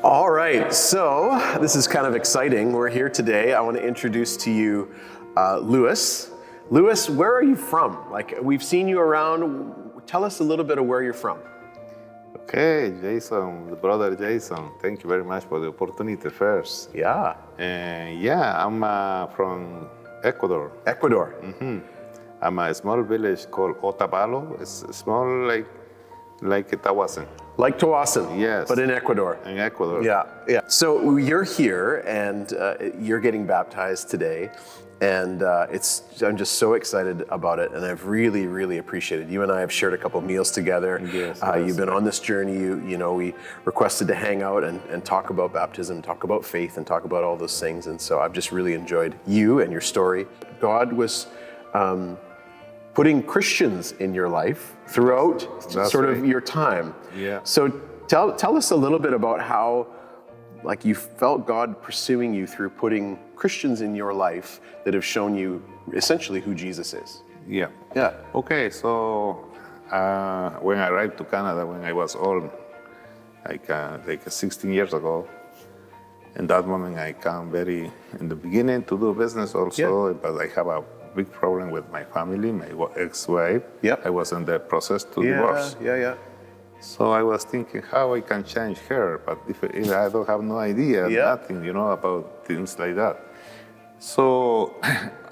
All right, so this is kind of exciting. We're here today. I want to introduce to you Lewis. Lewis, where are you from? Like, we've seen you around. Tell us a little bit of where you're from. Okay, Jason, the brother Jason, thank you very much for the opportunity first. Yeah. I'm from Ecuador. Ecuador. I'm a small village called Otavalo. It's small like Tawasen. Like Tawasen. Yes. But in Ecuador. In Ecuador. Yeah. So you're here and you're getting baptized today. And I'm just so excited about it. And I've really, really appreciated. You and I have shared a couple meals together. Yes, You've been on this journey. You know, we requested to hang out and talk about baptism, talk about faith, and talk about all those things. And so I've just really enjoyed you and your story. God was putting Christians in your life throughout of your time. Yeah. So tell us a little bit about how, like, you felt God pursuing you through putting Christians in your life that have shown you essentially who Jesus is. Yeah. Yeah. Okay, so when I arrived to Canada, when I was old, like 16 years ago, in that moment I came very in the beginning to do business also, but I have a big problem with my family, my ex-wife. Yep. I was in the process to divorce. Yeah. So I was thinking how I can change her, but if I don't have no idea, nothing, about things like that. So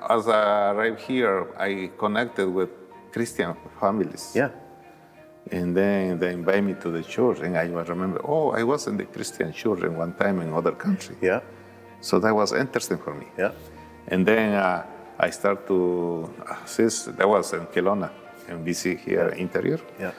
as I arrived here, I connected with Christian families. Yeah. And then they invited me to the church, and I remember, I was in the Christian church in one time in other country. Yeah. So that was interesting for me. Yeah. And then I started to assist, that was in Kelowna, in BC here, Interior. Yeah.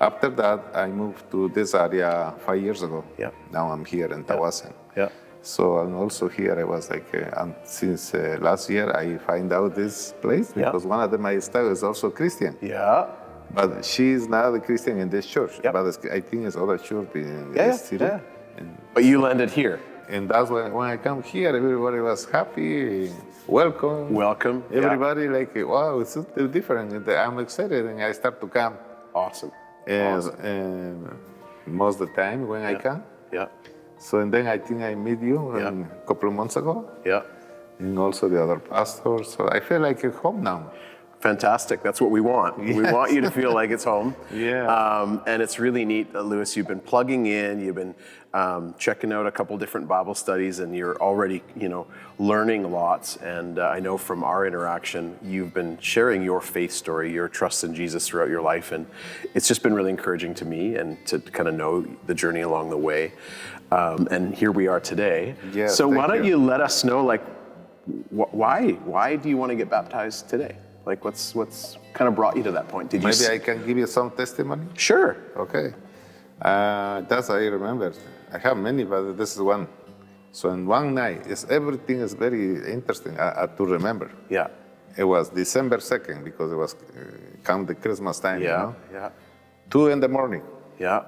After that, I moved to this area 5 years ago. Yeah. Now I'm here in Tawasen. Yeah. So I'm also here. I was like, and since last year, I find out this place because one of my staff is also Christian. Yeah. But she is not a Christian in this church. Yep. But I think it's other church in this city. Yeah. But you landed here. And that's when I come here, everybody was happy, welcome. Welcome. Everybody like, wow, it's different. And I'm excited, and I start to come. Awesome. And most of the time when I come. Yeah. So and then I think I met you a couple of months ago. Yeah. And also the other pastors. So I feel like at home now. Fantastic. That's what we want. Yes. We want you to feel like it's home. Yeah. And it's really neat, Lewis. You've been plugging in. You've been checking out a couple different Bible studies, and you're already, learning lots. And I know from our interaction, you've been sharing your faith story, your trust in Jesus throughout your life, and it's just been really encouraging to me and to kind of know the journey along the way. And here we are today. Yes, so why don't you. you let us know, like, why do you want to get baptized today? Like, what's kind of brought you to that point? Maybe I can give you some testimony? Sure. Okay. That's I remember. I have many, but this is one. So in one night, everything is very interesting to remember. Yeah. It was December 2nd because it was come the Christmas time. Yeah. 2 in the morning. Yeah.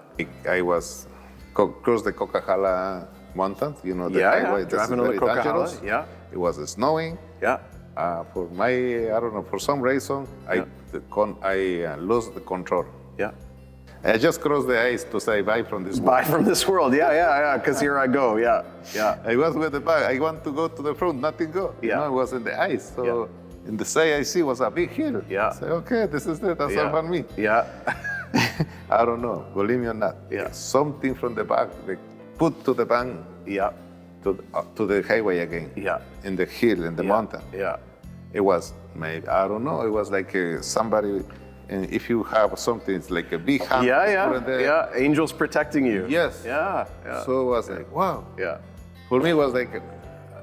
I was across the Coquihalla Mountain, the highway. Driving on the Coquihalla. Yeah. It was snowing. Yeah. For some reason, I lost the control. Yeah. I just crossed the ice to say bye from this world. Bye from this world. Yeah. Because here I go. Yeah. I was with the back. I want to go to the front, nothing go. Yeah. I was in the ice. So in the side I see was a big hill. Yeah. I say, okay, this is it. That's all for me. Yeah. I don't know, believe me or not. Yeah. Something from the back, they put to the bank. Yeah. To the highway again. Yeah. In the hill, in the mountain. Yeah. It was maybe, I don't know, it was like somebody, and if you have something, it's like a big hand. Yeah. Angels protecting you. Yes. Yeah. So it was like, wow. Yeah. For me, it was like,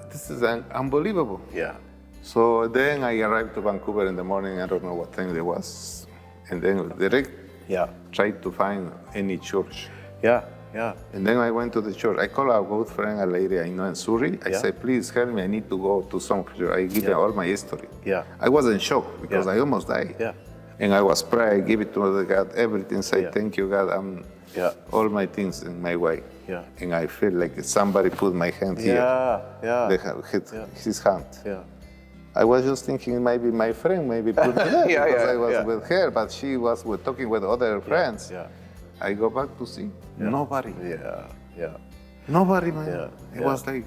this is unbelievable. Yeah. So then I arrived to Vancouver in the morning, I don't know what time it was, and then direct tried to find any church. Yeah. And then I went to the church. I called a good friend, a lady I know in Surrey. I said, please help me. I need to go to some church. I give her all my history. Yeah. I was in shock because I almost died. Yeah. And I was praying, give it to God, everything. Say, thank you, God. All my things in my way. Yeah. And I feel like somebody put my hand here. His hand. Yeah. I was just thinking maybe my friend maybe put me there because I was with her, but she was talking with other friends. Yeah. I go back to see nobody. Yeah. Nobody, man. Yeah, It was like,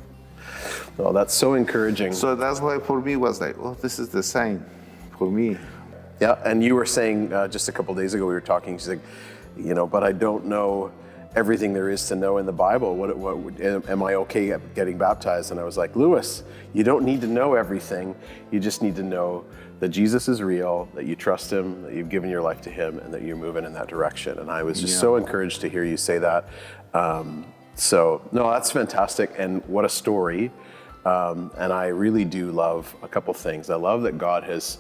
Oh, that's so encouraging. so that's why for me it was like, oh, this is the sign for me. Yeah, and you were saying just a couple days ago, we were talking, she's like, but I don't know everything there is to know in the Bible. Am I okay at getting baptized? And I was like, Lewis, you don't need to know everything. You just need to know that Jesus is real, that you trust him, that you've given your life to him, and that you're moving in that direction. And I was just so encouraged to hear you say that. No, that's fantastic. And what a story. And I really do love a couple things. I love that God has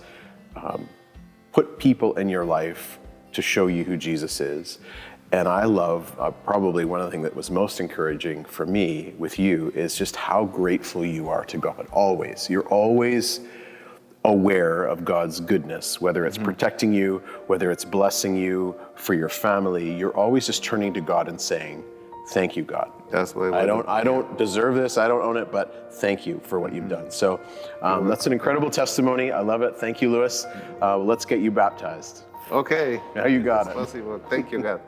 put people in your life to show you who Jesus is. And I love, probably one of the things that was most encouraging for me with you is just how grateful you are to God, always. You're always aware of God's goodness, whether it's protecting you, whether it's blessing you for your family. You're always just turning to God and saying, thank you, God. That's why I don't deserve this, I don't own it, but thank you for what you've done. So that's an incredible testimony. I love it. Thank you, Lewis. Let's get you baptized. Okay. Now you got it. Possible. Thank you, God.